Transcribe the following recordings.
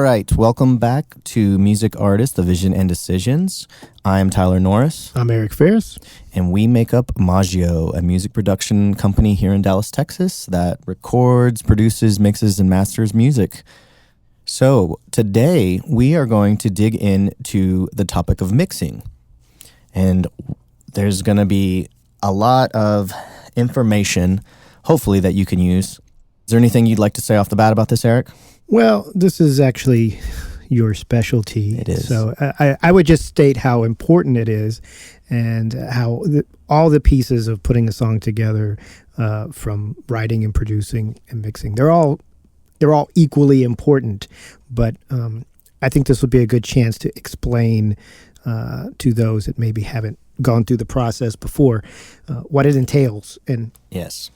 right, welcome back to Music Artist, The Vision and Decisions. I'm Tyler Norris. I'm Eric Ferris. And we make up Maggio, a music production company here in Dallas, Texas that records, produces, mixes, and masters music. So today we are going to dig into the topic of mixing. And there's going to be a lot of information, hopefully, that you can use. Is there anything you'd like to say off the bat about this, Eric? Well, this is actually your specialty. It is. So I would just state how important it is and how all the pieces of putting a song together, from writing and producing and mixing, they're all equally important. But I think this would be a good chance to explain to those that maybe haven't gone through the process before what it entails. And Yes.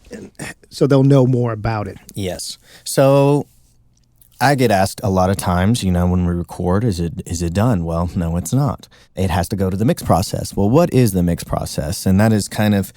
so they'll know more about it. Yes. So I get asked a lot of times, when we record, is it done? Well, no, it's not. It has to go to the mix process. Well, what is the mix process? And that is kind of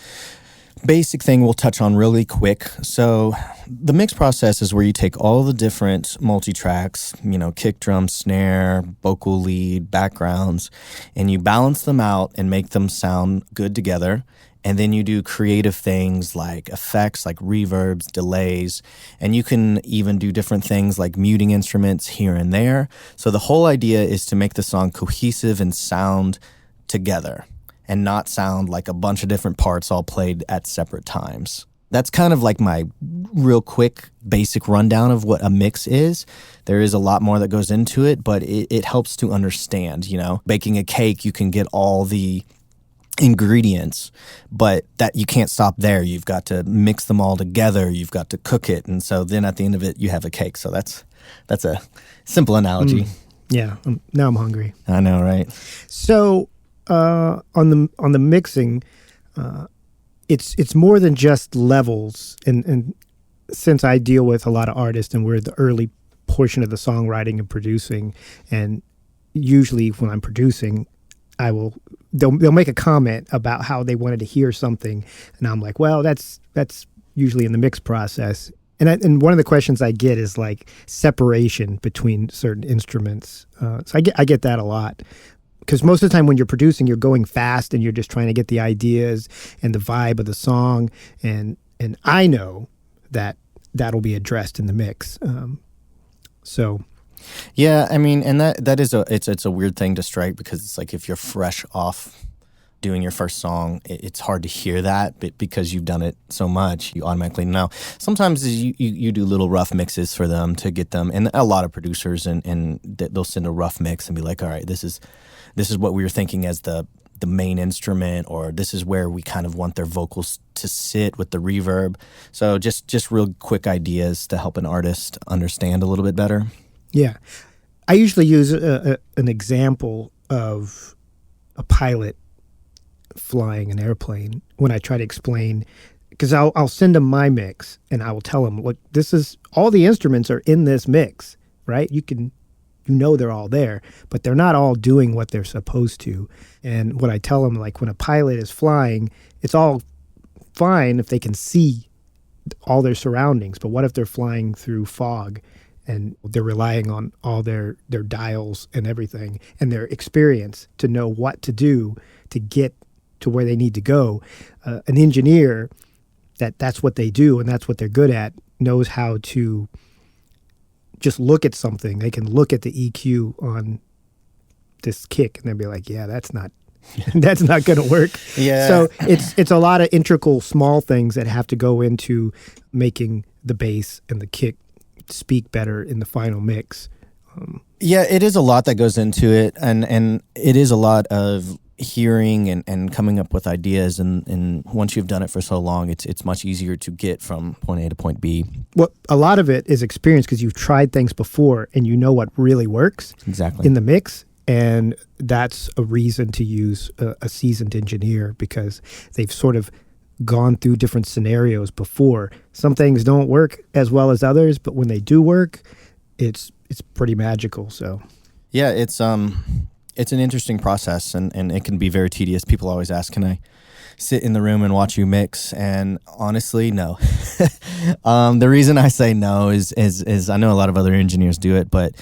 basic thing we'll touch on really quick. So the mix process is where you take all the different multi-tracks, kick, drum, snare, vocal lead, backgrounds, and you balance them out and make them sound good together. And then you do creative things like effects, like reverbs, delays, and you can even do different things like muting instruments here and there. So the whole idea is to make the song cohesive and sound together and not sound like a bunch of different parts all played at separate times. That's kind of like my real quick basic rundown of what a mix is. There is a lot more that goes into it, but it helps to understand, Baking a cake, you can get all the ingredients, but that you can't stop there. You've got to mix them all together. You've got to cook it, and so then at the end of it, you have a cake. So that's a simple analogy. Yeah, now I'm hungry. I know, right? So on the mixing, it's more than just levels. And since I deal with a lot of artists, and we're the early portion of the songwriting and producing, and usually when I'm producing, they'll make a comment about how they wanted to hear something, and I'm like, well, that's usually in the mix process. And one of the questions I get is like separation between certain instruments. So I get that a lot, because most of the time when you're producing, you're going fast and you're just trying to get the ideas and the vibe of the song, and I know that that'll be addressed in the mix. Yeah, I mean, and that is it's a weird thing to strike, because it's like if you're fresh off doing your first song, it's hard to hear that, but because you've done it so much, you automatically know. Sometimes you do little rough mixes for them to get them, and a lot of producers and they'll send a rough mix and be like, all right, this is what we were thinking as the main instrument, or this is where we kind of want their vocals to sit with the reverb. So just real quick ideas to help an artist understand a little bit better. Yeah. I usually use an example of a pilot flying an airplane when I try to explain, because I'll send them my mix and I will tell them, look, this is all the instruments are in this mix, right? They're all there, but they're not all doing what they're supposed to. And what I tell them, like when a pilot is flying, it's all fine if they can see all their surroundings, but what if they're flying through fog and they're relying on all their dials and everything and their experience to know what to do to get to where they need to go? An engineer, that's what they do and that's what they're good at, knows how to just look at something. They can look at the EQ on this kick and they'll be like, yeah, that's not going to work. Yeah. So it's a lot of integral small things that have to go into making the bass and the kick speak better in the final mix. Yeah, it is a lot that goes into it, and it is a lot of hearing and coming up with ideas, and once you've done it for so long, it's much easier to get from point A to point B. Well, a lot of it is experience, because you've tried things before and you know what really works exactly in the mix, and that's a reason to use a seasoned engineer, because they've sort of gone through different scenarios before. Some things don't work as well as others, but when they do work, it's pretty magical. So yeah, it's an interesting process, and it can be very tedious. People always ask, can I sit in the room and watch you mix? And honestly, no. The reason I say no is I know a lot of other engineers do it, but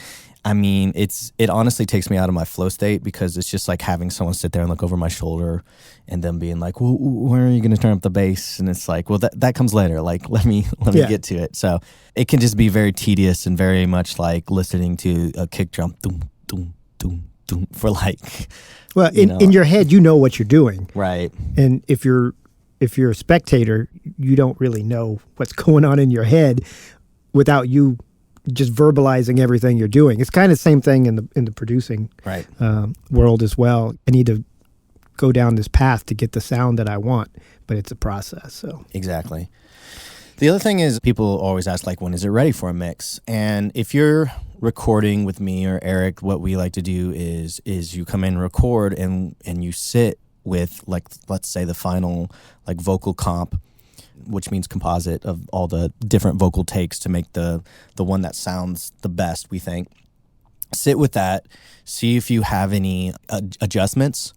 I mean, it honestly takes me out of my flow state because it's just like having someone sit there and look over my shoulder and them being like, well, where are you going to turn up the bass? And it's like, well, that comes later. Like, let me get to it. So it can just be very tedious and very much like listening to a kick drum, doom, doom, doom, doom, for like, well, in your head, you know what you're doing. Right. And if you're a spectator, you don't really know what's going on in your head without you just verbalizing everything you're doing. It's kind of the same thing in the producing right. World as well. I need to go down this path to get the sound that I want, but it's a process. So exactly. The other thing is people always ask, like, when is it ready for a mix? And if you're recording with me or Eric, what we like to do is you come in, record, and you sit with, like, let's say the final like vocal comp, which means composite of all the different vocal takes to make the one that sounds the best, we think. Sit with that, see if you have any adjustments,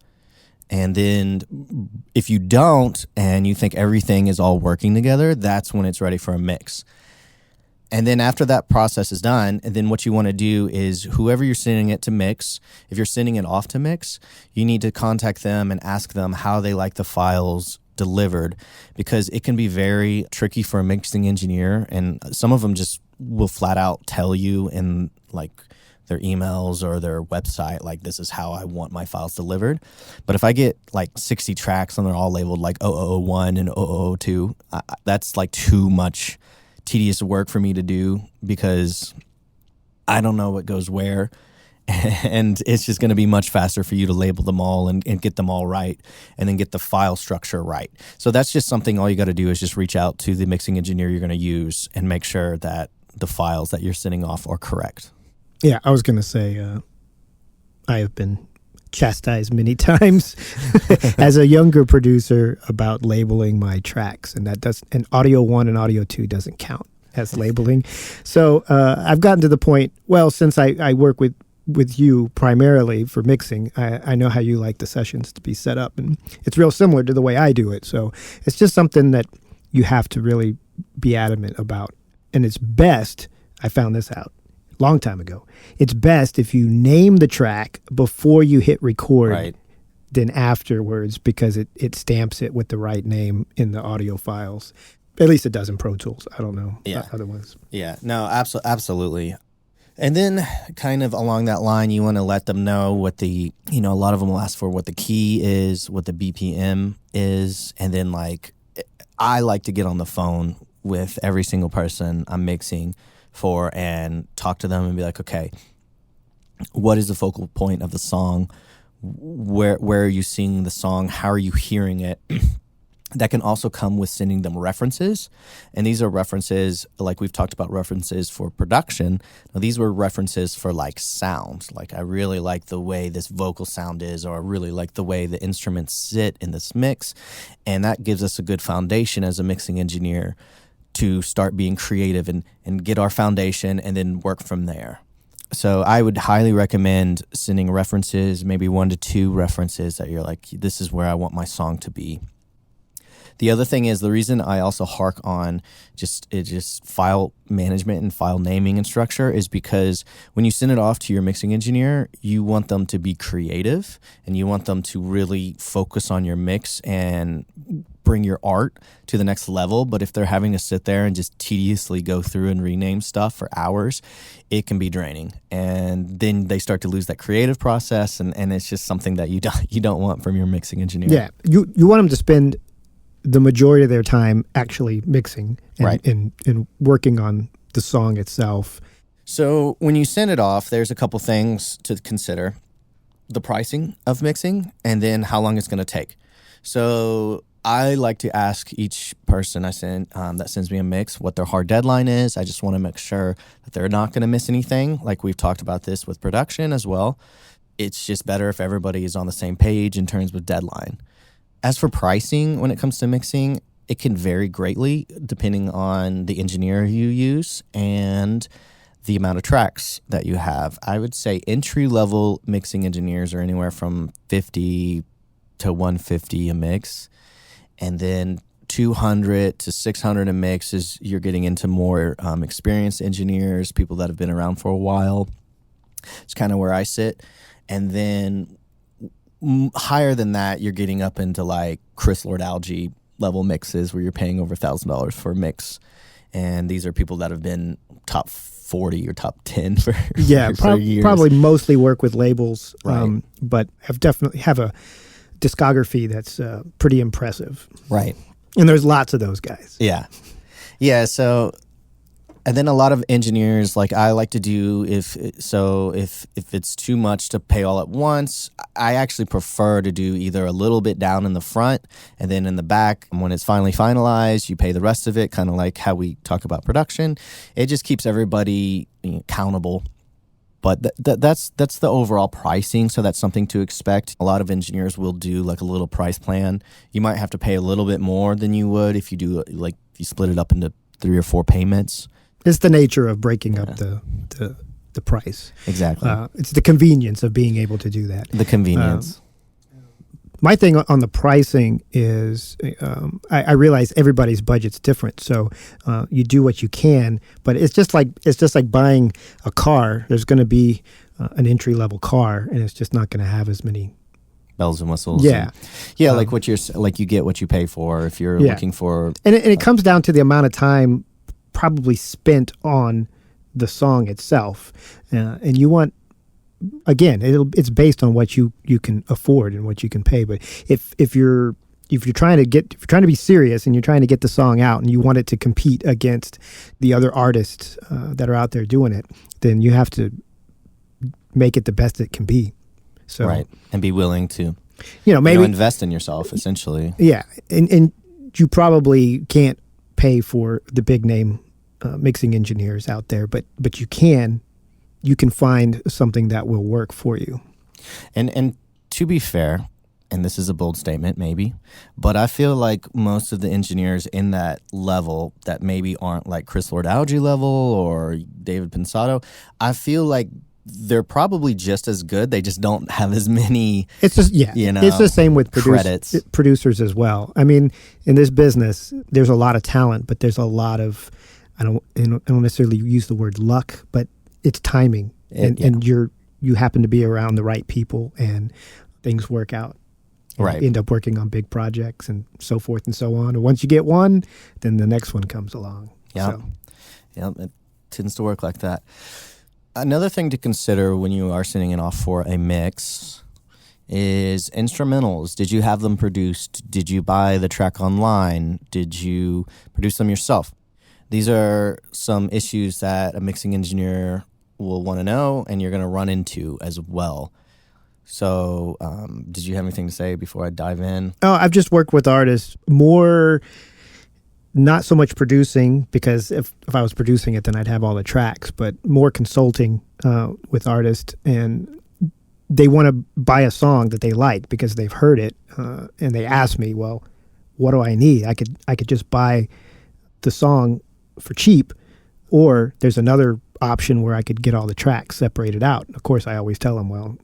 and then if you don't and you think everything is all working together, that's when it's ready for a mix. And then after that process is done, and then what you want to do is whoever you're sending it to mix, if you're sending it off to mix, you need to contact them and ask them how they like the files delivered, because it can be very tricky for a mixing engineer, and some of them just will flat out tell you in like their emails or their website, like, this is how I want my files delivered. But if I get like 60 tracks and they're all labeled like 0001 and 0002, that's like too much tedious work for me to do because I don't know what goes where. And it's just going to be much faster for you to label them all and get them all right and then get the file structure right. So that's just something all you got to do is just reach out to the mixing engineer you're going to use and make sure that the files that you're sending off are correct. Yeah, I was going to say I have been chastised many times as a younger producer about labeling my tracks, and and audio 1 and audio 2 doesn't count as labeling. So I've gotten to the point, well, since I work with you primarily for mixing, I know how you like the sessions to be set up, and it's real similar to the way I do it. So it's just something that you have to really be adamant about. And it's best, I found this out a long time ago, it's best if you name the track before you hit record, right, than afterwards, because it stamps it with the right name in the audio files. At least it does in Pro Tools. I don't know other ones. Yeah, no, absolutely. And then kind of along that line, you want to let them know what a lot of them will ask for what the key is, what the BPM is. And then I like to get on the phone with every single person I'm mixing for and talk to them and be like, okay, what is the focal point of the song? Where are you seeing the song? How are you hearing it? That can also come with sending them references. And these are references, like we've talked about references for production. Now, these were references for like sound. Like, I really like the way this vocal sound is, or I really like the way the instruments sit in this mix. And that gives us a good foundation as a mixing engineer to start being creative and get our foundation and then work from there. So I would highly recommend sending references, maybe 1 to 2 references that you're like, this is where I want my song to be. The other thing is, the reason I also hark on just file management and file naming and structure is because when you send it off to your mixing engineer, you want them to be creative and you want them to really focus on your mix and bring your art to the next level. But if they're having to sit there and just tediously go through and rename stuff for hours, it can be draining. And then they start to lose that creative process, and it's just something that you don't want from your mixing engineer. Yeah, you want them to spend the majority of their time actually mixing and, right, and working on the song itself. So when you send it off, there's a couple things to consider: the pricing of mixing and then how long it's going to take. So I like to ask each person I send that sends me a mix what their hard deadline is. I just want to make sure that they're not going to miss anything. Like we've talked about this with production as well. It's just better if everybody is on the same page in terms of deadline. As for pricing, when it comes to mixing, it can vary greatly depending on the engineer you use and the amount of tracks that you have. I would say entry-level mixing engineers are anywhere from $50 to $150 a mix. And then $200 to $600 a mix is you're getting into more experienced engineers, people that have been around for a while. It's kind of where I sit. And then higher than that, you're getting up into like Chris Lord-Alge level mixes where you're paying over $1,000 for a mix. And these are people that have been top 40 or top 10 for, for years. Probably mostly work with labels, Right. but definitely have a discography that's pretty impressive. Right. And there's lots of those guys. Yeah. Yeah. So, and then a lot of engineers, like I like to do, if it's too much to pay all at once, I actually prefer to do either a little bit down in the front and then in the back. And when it's finally finalized, you pay the rest of it, kind of like how we talk about production. It just keeps everybody accountable. But that's the overall pricing, so that's something to expect. A lot of engineers will do like a little price plan. You might have to pay a little bit more than you would if you do like if you split it up into 3 or 4 payments. It's the nature of breaking up the price. Exactly. It's the convenience of being able to do that. The convenience. My thing on the pricing is I realize everybody's budget's different, so you do what you can. But it's just like buying a car. There's going to be an entry level car, and it's just not going to have as many bells and whistles. Yeah, like what you're like. You get what you pay for if you're looking for. And it comes down to the amount of time probably spent on the song itself, and you want. Again, it's based on what you can afford and what you can pay. But if you're trying to be serious and you're trying to get the song out and you want it to compete against the other artists that are out there doing it, then you have to make it the best it can be. So right, and be willing to maybe invest in yourself essentially. Yeah, and you probably can't pay for the big name mixing engineers out there, but you can find something that will work for you. And to be fair, and this is a bold statement maybe, but I feel like most of the engineers in that level that maybe aren't like Chris Lord-Alge level or David Pensado, I feel like they're probably just as good. They just don't have as many. It's just it's the same with producers as well. I mean, in this business, there's a lot of talent, but there's a lot of I don't necessarily use the word luck, but it's timing, and you happen to be around the right people, and things work out. Right, you end up working on big projects and so forth and so on. And once you get one, then the next one comes along. Yeah, it tends to work like that. Another thing to consider when you are sending it off for a mix is instrumentals. Did you have them produced? Did you buy the track online? Did you produce them yourself? These are some issues that a mixing engineer will want to know and you're going to run into as well. So did you have anything to say before I dive in? Oh, I've just worked with artists more, not so much producing, because if I was producing it, then I'd have all the tracks, but more consulting with artists, and they want to buy a song that they like because they've heard it, and they ask me, well, what do I need? I could just buy the song for cheap, or there's another option where I could get all the tracks separated out. Of course, I always tell them, well,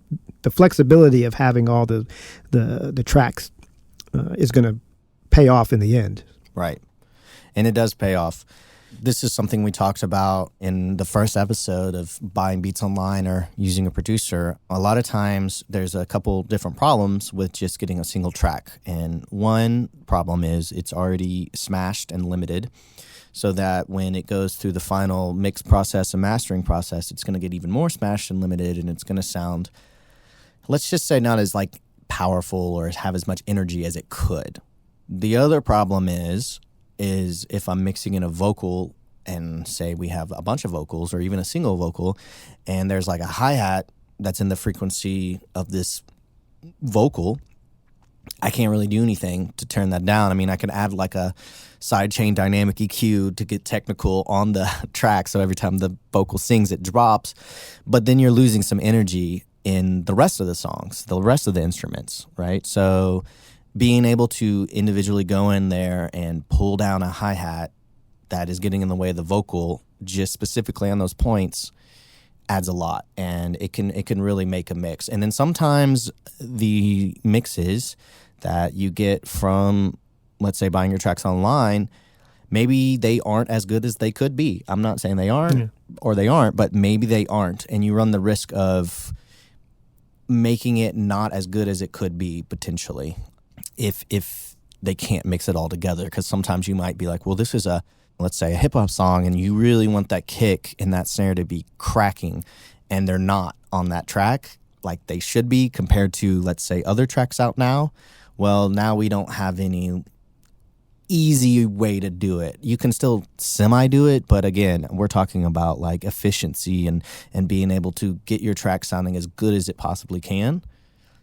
the flexibility of having all the tracks is going to pay off in the end. Right. And it does pay off. This is something we talked about in the first episode of buying beats online or using a producer. A lot of times there's a couple different problems with just getting a single track. And one problem is it's already smashed and limited, so that when it goes through the final mix process and mastering process, it's going to get even more smashed and limited, and it's going to sound, let's just say, not as like powerful or have as much energy as it could. The other problem is if I'm mixing in a vocal, and say we have a bunch of vocals or even a single vocal, and there's like a hi-hat that's in the frequency of this vocal, I can't really do anything to turn that down. I mean, I can add like a sidechain dynamic EQ to get technical on the track, so every time the vocal sings, it drops. But then you're losing some energy in the rest of the songs, the rest of the instruments, right? So being able to individually go in there and pull down a hi-hat that is getting in the way of the vocal, just specifically on those points, adds a lot, and it can really make a mix. And then sometimes the mixes that you get from, let's say, buying your tracks online maybe they aren't as good as they could be. I'm not saying they aren't or they aren't, but maybe they aren't. And you run the risk of making it not as good as it could be potentially if they can't mix it all together. Because sometimes you might be like, well, this is let's say a hip hop song, and you really want that kick and that snare to be cracking, and they're not on that track like they should be compared to, let's say, other tracks out now. Well, now we don't have any easy way to do it. You can still semi-do it, but again, we're talking about like efficiency and being able to get your track sounding as good as it possibly can.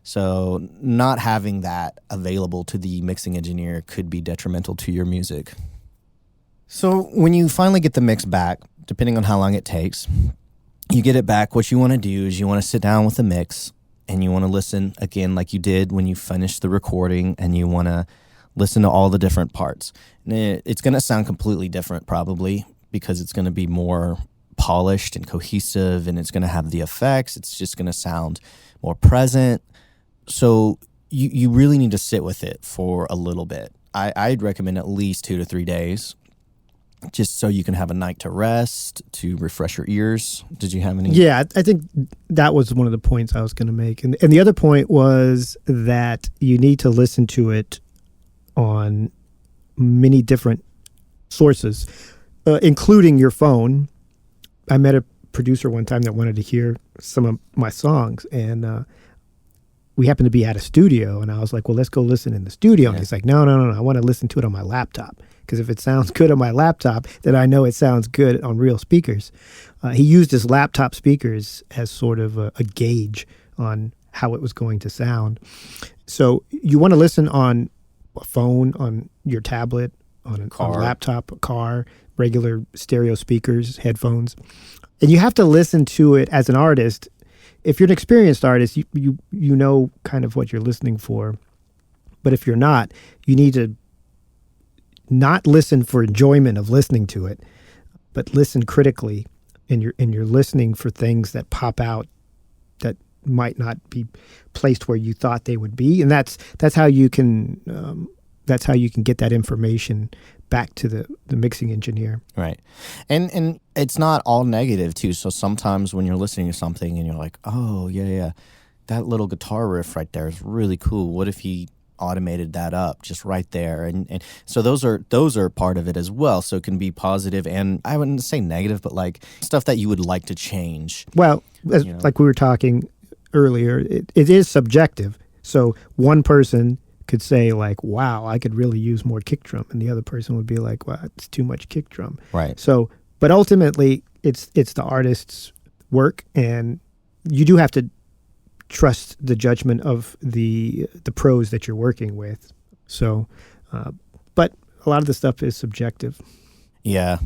So not having that available to the mixing engineer could be detrimental to your music. So when you finally get the mix back, depending on how long it takes, you get it back. What you want to do is you want to sit down with the mix and you want to listen again like you did when you finished the recording, and you want to listen to all the different parts. And it's going to sound completely different probably because it's going to be more polished and cohesive, and it's going to have the effects. It's just going to sound more present. So you really need to sit with it for a little bit. I'd recommend at least 2 to 3 days, just so you can have a night to rest, to refresh your ears. Did you have any? Yeah, I think that was one of the points I was going to make. And the other point was that you need to listen to it on many different sources, including your phone. I met a producer one time that wanted to hear some of my songs, and we happened to be at a studio, and I was like, well, let's go listen in the studio. And he's like, no, I want to listen to it on my laptop, because if it sounds good on my laptop, then I know it sounds good on real speakers. He used his laptop speakers as sort of a gauge on how it was going to sound. So you want to listen on a phone, on your tablet, on a laptop, a car, regular stereo speakers, headphones. And you have to listen to it as an artist. If you're an experienced artist, you know kind of what you're listening for. But if you're not, you need to not listen for enjoyment of listening to it, but listen critically, and you're listening for things that pop out that might not be placed where you thought they would be, and that's how you can get that information back to the mixing engineer. Right. And it's not all negative too. So sometimes when you're listening to something and you're like, oh yeah, that little guitar riff right there is really cool. What if he automated that up just right there? And so those are part of it as well. So it can be positive, and I wouldn't say negative, but like stuff that you would like to change. Well, like we were talking earlier, it is subjective. So one person could say like, wow, I could really use more kick drum, and the other person would be like, well, it's too much kick drum. Right. So, but ultimately it's the artist's work, and you do have to trust the judgment of the pros that you're working with. So, but a lot of the stuff is subjective. Yeah.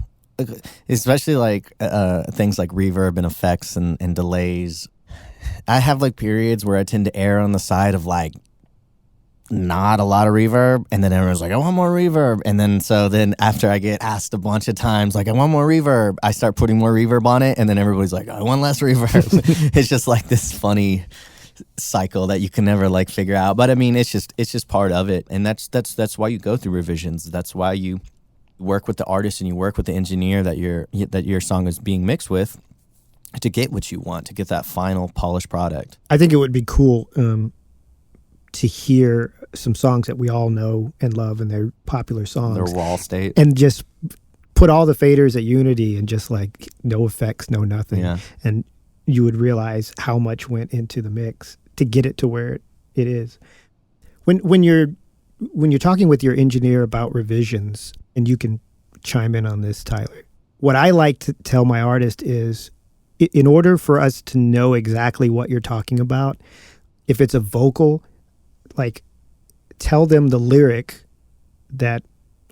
Especially like things like reverb and effects and delays. I have like periods where I tend to err on the side of like not a lot of reverb, and then everyone's like, I want more reverb. And then after I get asked a bunch of times like, I want more reverb, I start putting more reverb on it, and then everybody's like, I want less reverb. It's just like this funny cycle that you can never like figure out. But I mean, it's just part of it, and that's why you go through revisions. That's why you work with the artist and you work with the engineer that your song is being mixed with, to get what you want, to get that final polished product. I think it would be cool to hear some songs that we all know and love, and they're popular songs. Their raw state. And just put all the faders at Unity and just like no effects, no nothing. Yeah. And you would realize how much went into the mix to get it to where it is. When you're talking with your engineer about revisions, and you can chime in on this, Tyler, what I like to tell my artist is, in order for us to know exactly what you're talking about, if it's a vocal, like tell them the lyric that,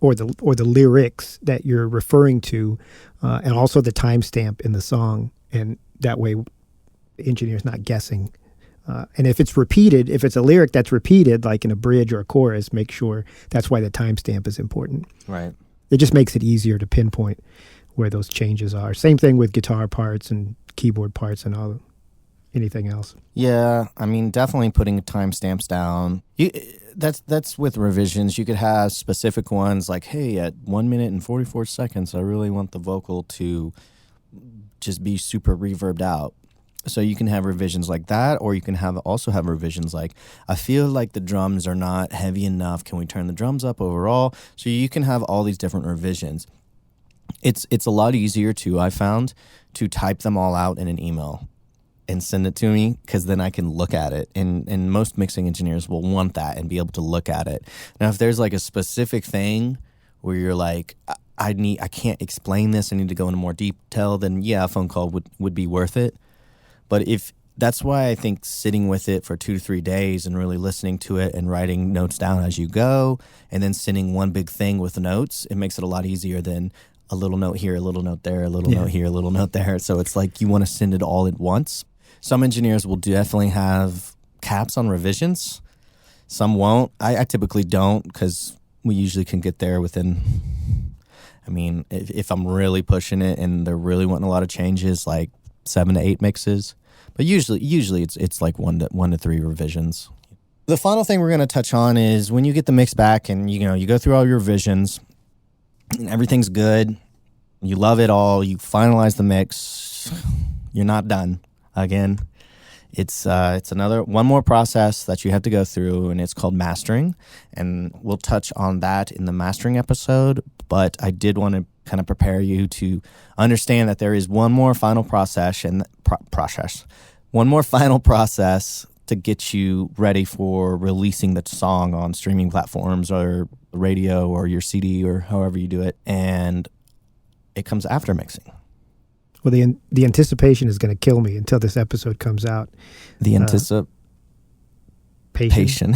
or the lyrics that you're referring to, and also the timestamp in the song, and that way the engineer's not guessing. And if it's repeated, if it's a lyric that's repeated, like in a bridge or a chorus, make sure that's why the timestamp is important. Right. It just makes it easier to pinpoint where those changes are. Same thing with guitar parts and keyboard parts and all. anything else. Yeah, I mean, definitely putting timestamps down. That's with revisions. You could have specific ones like, hey, at 1 minute and 44 seconds, I really want the vocal to just be super reverbed out. So you can have revisions like that, or you can also have revisions like, I feel like the drums are not heavy enough. Can we turn the drums up overall? So you can have all these different revisions. It's a lot easier too, I found, to type them all out in an email and send it to me, because then I can look at it. And most mixing engineers will want that and be able to look at it. Now, if there's like a specific thing where you're like, I can't explain this, I need to go into more detail, then yeah, a phone call would be worth it. But that's why I think sitting with it for 2 to 3 days and really listening to it and writing notes down as you go, and then sending one big thing with notes, it makes it a lot easier than a little note here, a little note there, a little note here, a little note there. So it's like you want to send it all at once. Some engineers will definitely have caps on revisions. Some won't. I typically don't, because we usually can get there within, I mean, if I'm really pushing it and they're really wanting a lot of changes, like 7 to 8 mixes. But usually it's like 1 to 3 revisions. The final thing we're going to touch on is when you get the mix back and you go through all your revisions and everything's good, you love it all, you finalize the mix, you're not done. Again, it's one more process that you have to go through, and it's called mastering, and we'll touch on that in the mastering episode. But I did want to kind of prepare you to understand that there is one more final process one more final process to get you ready for releasing the song on streaming platforms or radio or your CD or however you do it, and it comes after mixing. Well, the anticipation is going to kill me until this episode comes out. The anticipation.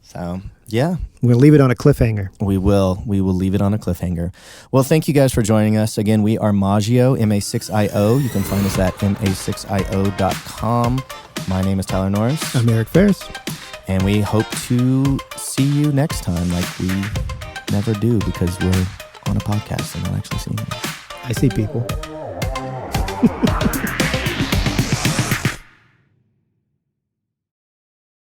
So, yeah. We'll leave it on a cliffhanger. We will leave it on a cliffhanger. Well, thank you guys for joining us. Again, we are Maggio, MA6IO. You can find us at ma6io.com. My name is Tyler Norris. I'm Eric Ferris. And we hope to see you next time, like we never do, because we're on a podcast and not actually seeing you. I see people.